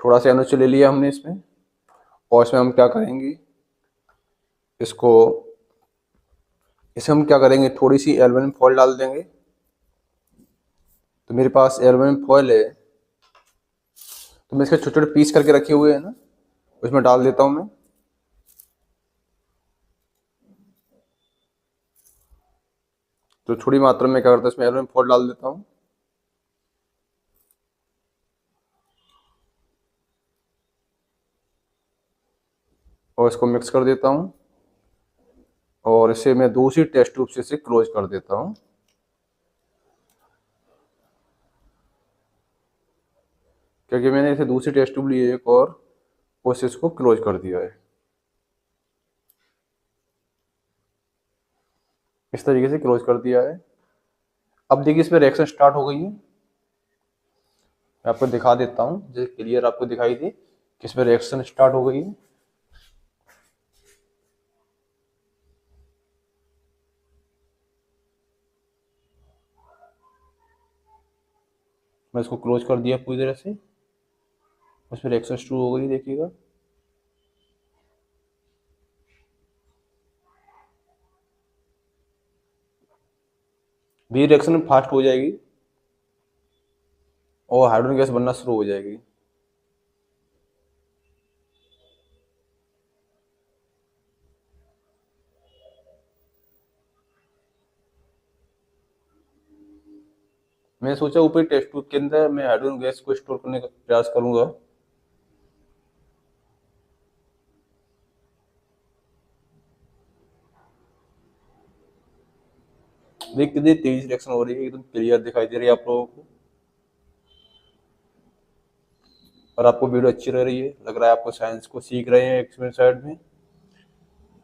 थोड़ा सा NaOH ले लिया हमने इसमें, और इसमें हम क्या करेंगे, इसको हम क्या करेंगे, थोड़ी सी एल्युमिनियम फॉयल डाल देंगे। तो मेरे पास एल्युमिनियम फॉयल है, तो मैं इसके छोटे छोटे पीस करके रखे हुए हैं ना, उसमें डाल देता हूँ मैं। तो थोड़ी मात्रा में क्या करता हूँ, इसमें एल्युमिनियम फॉयल डाल देता हूँ। और इसको मिक्स कर देता हूँ, और इसे मैं दूसरी टेस्ट ट्यूब से इसे क्लोज कर देता हूँ। क्योंकि मैंने इसे दूसरी टेस्ट ट्यूब ली एक और उसे इसको क्लोज कर दिया है। इस तरीके से क्लोज कर दिया है। अब देखिए इसमें रिएक्शन स्टार्ट हो गई है। मैं आपको दिखा देता हूँ, जैसे क्लियर आपको दिखाई दे कि इसमें रिएक्शन स्टार्ट हो गई है। मैं इसको क्लोज कर दिया पूरी तरह से, उसमें रिएक्शन शुरू हो गई, देखिएगा। भी रिएक्शन फास्ट हो जाएगी और हाइड्रोजन गैस बनना शुरू हो जाएगी। मैंने सोचा ऊपर टेस्ट ट्यूब के अंदर मैं हाइड्रोजन गैस को स्टोर करने का प्रयास करूंगा। देखिए कितनी तेज रिएक्शन हो रही है, एकदम क्लियर दिखाई दे रही है आप लोगों को। और आपको वीडियो अच्छी लग रही है, लग रहा है आपको साइंस को सीख रहे हैं एक्सपेरिमेंट साइड में,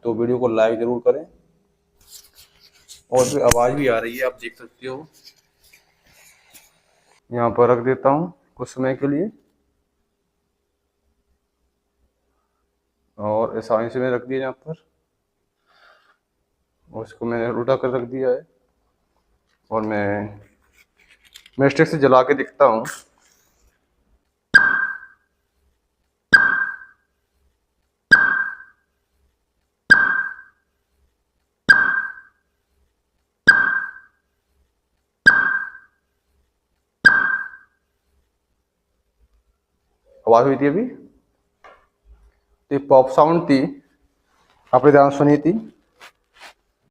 तो वीडियो को लाइक जरूर करें। और फिर आवाज़ भी आ रही है, आप देख सकते हो। यहाँ पर रख देता हूँ कुछ समय के लिए, और आसानी से मैंने रख दिया यहाँ पर, और इसको मैंने उल्टा कर रख दिया है। और मैं स्टिक से जला के दिखता हूँ। आवाज़ हुई थी अभी, तो पॉप साउंड थी, आपने ध्यान सुनी थी।